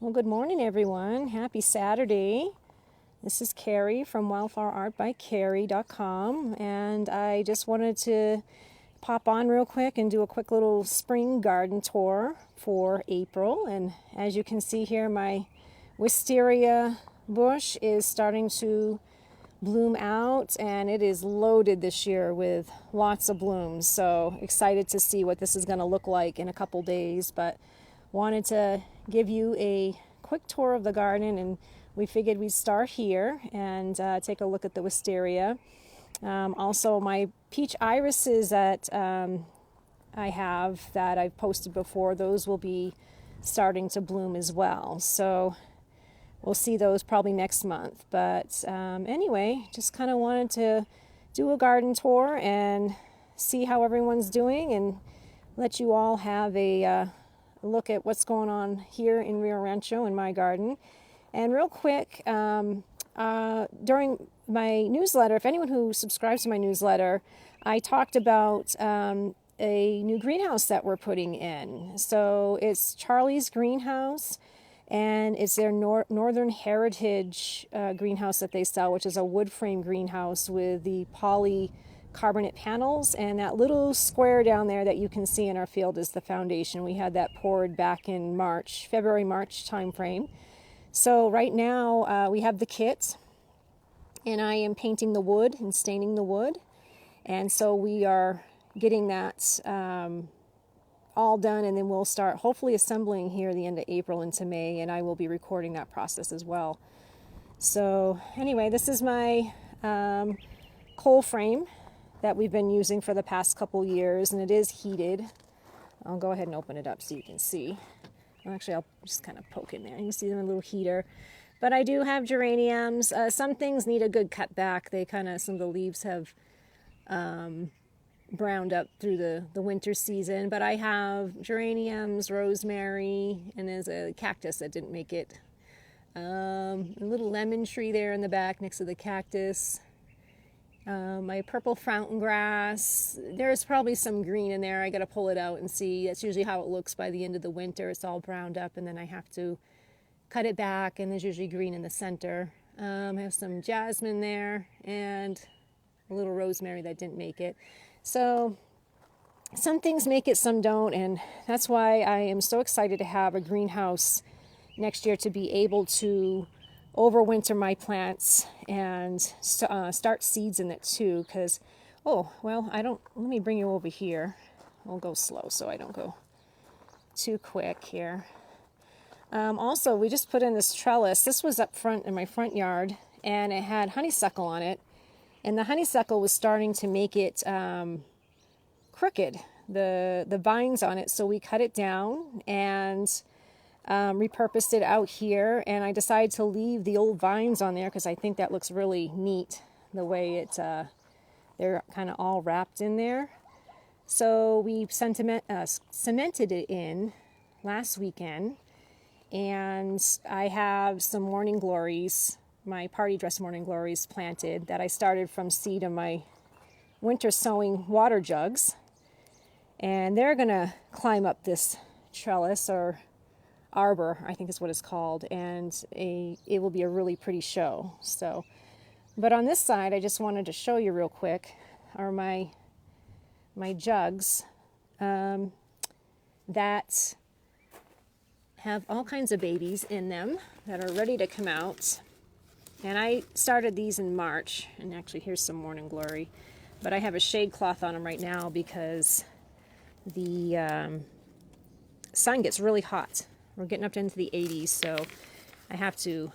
Well, good morning, everyone. Happy Saturday. This is Carrie from wildflowerartbycarrie.com, and I just wanted to pop on real quick and do a quick little spring garden tour for April. And as you can see here, my wisteria bush is starting to bloom out, and it is loaded this year with lots of blooms. So excited to see what this is going to look like in a couple days, but wanted to give you a quick tour of the garden, and we figured we'd start here and take a look at the wisteria. Also, my peach irises that I have that I've posted before, those will be starting to bloom as well. So we'll see those probably next month. But anyway, just kind of wanted to do a garden tour and see how everyone's doing and let you all have a look at what's going on here in Rio Rancho in my garden. And real quick, during my newsletter, if anyone who subscribes to my newsletter, I talked about a new greenhouse that we're putting in. So it's Charlie's Greenhouse, and it's their Northern Heritage greenhouse that they sell, which is a wood frame greenhouse with the polycarbonate panels, and that little square down there that you can see in our field is the foundation. We had that poured back in February-March time frame. So right now we have the kit, and I am painting the wood and staining the wood, and so we are getting that all done, and then we'll start hopefully assembling here the end of April into May, and I will be recording that process as well. So anyway, this is my coal frame that we've been using for the past couple years, and it is heated. I'll go ahead and open it up so you can see. Well, actually, I'll just kind of poke in there. You can see them in a little heater. But I do have geraniums. Some things need a good cut back. Some of the leaves have browned up through the winter season. But I have geraniums, rosemary, and there's a cactus that didn't make it. A little lemon tree there in the back next to the cactus. My purple fountain grass. There's probably some green in there. I got to pull it out and see. That's usually how it looks by the end of the winter. It's all browned up, and then I have to cut it back, and there's usually green in the center. I have some jasmine there and a little rosemary that didn't make it. So some things make it, some don't, and that's why I am so excited to have a greenhouse next year to be able to overwinter my plants and start seeds in it too. Because let me bring you over here. We'll go slow so I don't go too quick here. Also, we just put in this trellis. This was up front in my front yard, and it had honeysuckle on it, and the honeysuckle was starting to make it crooked, the vines on it. So we cut it down and repurposed it out here, and I decided to leave the old vines on there because I think that looks really neat the way they're kind of all wrapped in there. So we cemented it in last weekend, and I have some morning glories, my party dress morning glories planted that I started from seed in my winter sowing water jugs, and they're gonna climb up this trellis or arbor, I think is what it's called, and it will be a really pretty show. So, but on this side, I just wanted to show you real quick are my jugs that have all kinds of babies in them that are ready to come out. And I started these in March, and actually here's some morning glory, but I have a shade cloth on them right now because the sun gets really hot. We're getting up into the 80s, so I have to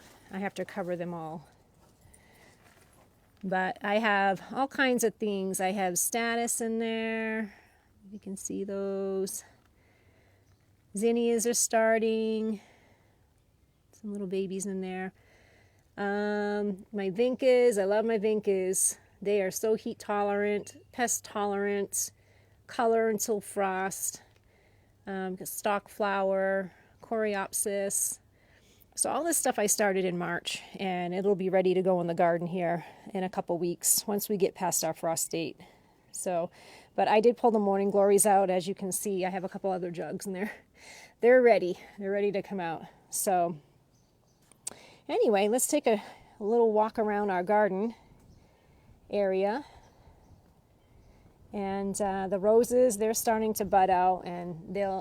cover them all. But I have all kinds of things. I have statice in there. You can see those. Zinnias are starting. Some little babies in there. My vincas, I love my vincas. They are so heat tolerant, pest tolerant, color until frost. Stalk flower, coreopsis. So all this stuff I started in March, and it'll be ready to go in the garden here in a couple weeks once we get past our frost date. So, but I did pull the morning glories out. As you can see, I have a couple other jugs in there they're ready. They're ready to come out. So anyway, let's take a little walk around our garden area. And the roses, they're starting to bud out, and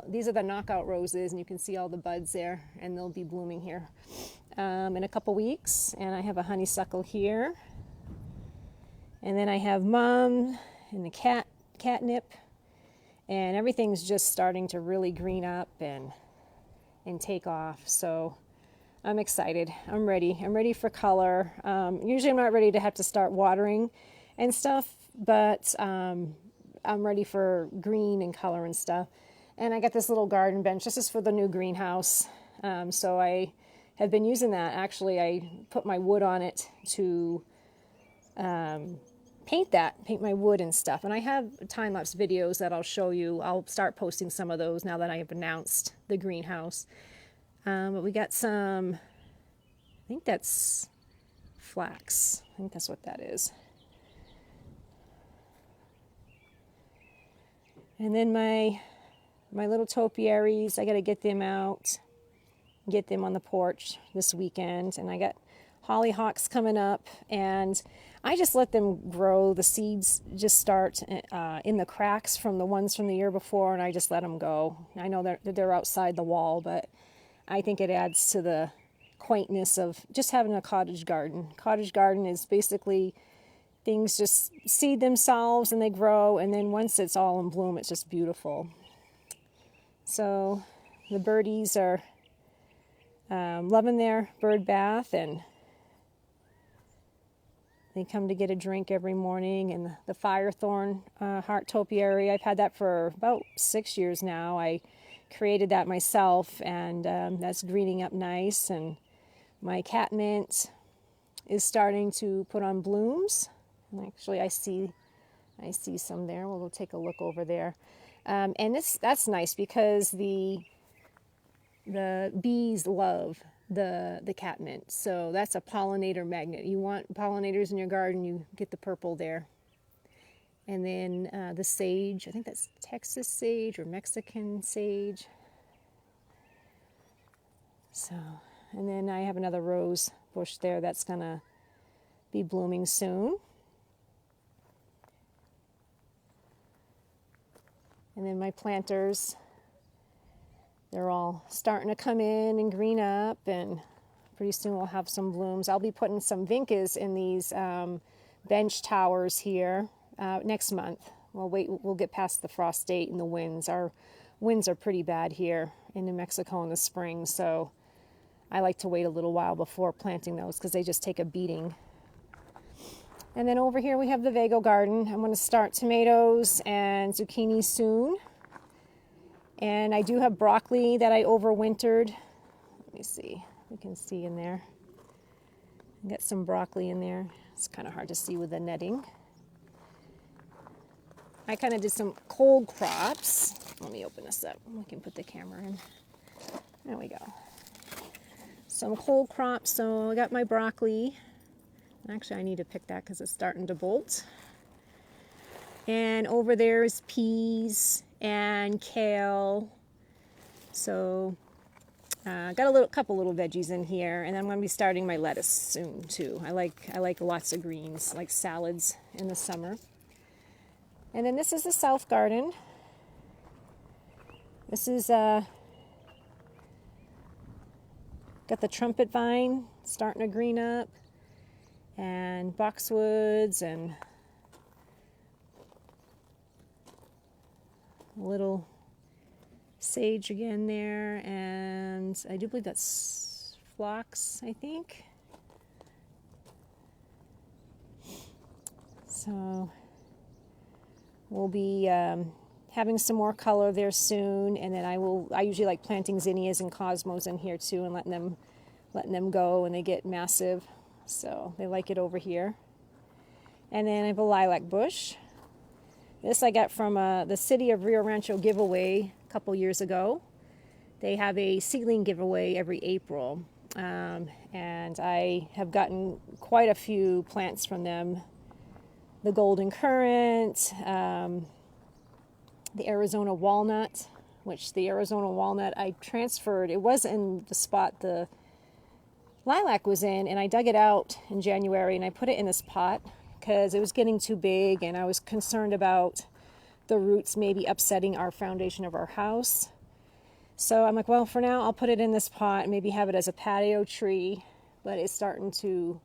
these are the knockout roses, and you can see all the buds there, and they'll be blooming here in a couple weeks. And I have a honeysuckle here, and then I have mum and the catnip, and everything's just starting to really green up and take off. So I'm excited. I'm ready for color. Usually I'm not ready to have to start watering and stuff, but I'm ready for green and color and stuff. And I got this little garden bench. This is for the new greenhouse. So I have been using that. Actually, I put my wood on it to paint my wood and stuff. And I have time-lapse videos that I'll show you. I'll start posting some of those now that I have announced the greenhouse. But we got some, I think that's flax. I think that's what that is. And then my little topiaries, I got to get them out, get them on the porch this weekend. And I got hollyhocks coming up, and I just let them grow. The seeds just start in the cracks from the ones from the year before, and I just let them go. I know that they're outside the wall, but I think it adds to the quaintness of just having a cottage garden. Cottage garden is basically things just seed themselves and they grow, and then once it's all in bloom, it's just beautiful. So the birdies are loving their bird bath, and they come to get a drink every morning. And the firethorn heart topiary, I've had that for about 6 years now. I created that myself, and that's greening up nice. And my catmint is starting to put on blooms. And actually, I see some there. We'll take a look over there. And that's nice because the bees love the catmint. So that's a pollinator magnet. You want pollinators in your garden, you get the purple there. And then the sage, I think that's Texas sage or Mexican sage. So, and then I have another rose bush there that's gonna be blooming soon. And then my planters, they're all starting to come in and green up, and pretty soon we'll have some blooms. I'll be putting some vincas in these bench towers here next month. We'll get past the frost date and the winds. Our winds are pretty bad here in New Mexico in the spring, so I like to wait a little while before planting those because they just take a beating. And then over here we have the Vago garden. I'm going to start tomatoes and zucchini soon. And I do have broccoli that I overwintered. Let me see. You can see in there. Got some broccoli in there. It's kind of hard to see with the netting. I kind of did some cold crops. Let me open this up. We can put the camera in. There we go. Some cold crops. So I got my broccoli. Actually, I need to pick that because it's starting to bolt. And over there is peas and kale. So got a couple little veggies in here, and I'm going to be starting my lettuce soon too. I like lots of greens, like salads in the summer. And then this is the south garden. This is got the trumpet vine starting to green up, and boxwoods, and a little sage again there, and I do believe that's phlox, I think. So we'll be having some more color there soon, and then I usually like planting zinnias and cosmos in here too, and letting them go when they get massive. So they like it over here. And then I have a lilac bush. This I got from the City of Rio Rancho giveaway a couple years ago. They have a seedling giveaway every April. And I have gotten quite a few plants from them. The golden currant, the Arizona walnut, which the Arizona walnut I transferred. It was in the spot the lilac was in, and I dug it out in January and I put it in this pot because it was getting too big and I was concerned about the roots maybe upsetting our foundation of our house. So I'm like, well, for now I'll put it in this pot and maybe have it as a patio tree, but it's starting to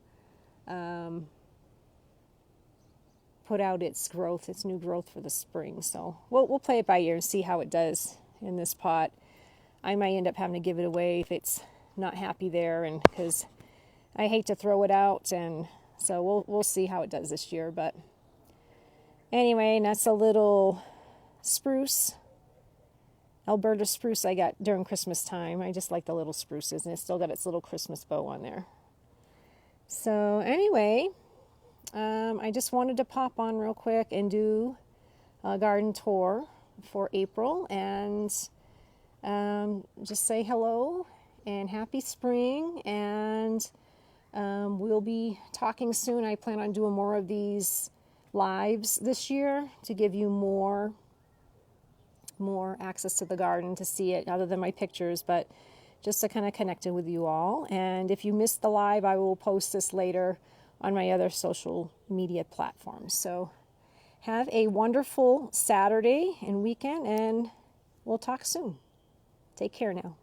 put out its growth, its new growth for the spring. So we'll play it by ear and see how it does in this pot. I might end up having to give it away if it's not happy there, and because I hate to throw it out, and so we'll see how it does this year. But anyway, that's a little spruce, Alberta spruce I got during Christmas time. I just like the little spruces, and it's still got its little Christmas bow on there. So anyway, I just wanted to pop on real quick and do a garden tour for April, and just say hello and happy spring, and we'll be talking soon. I plan on doing more of these lives this year to give you more access to the garden to see it other than my pictures, but just to kind of connect it with you all. And if you missed the live, I will post this later on my other social media platforms. So have a wonderful Saturday and weekend, and we'll talk soon. Take care now.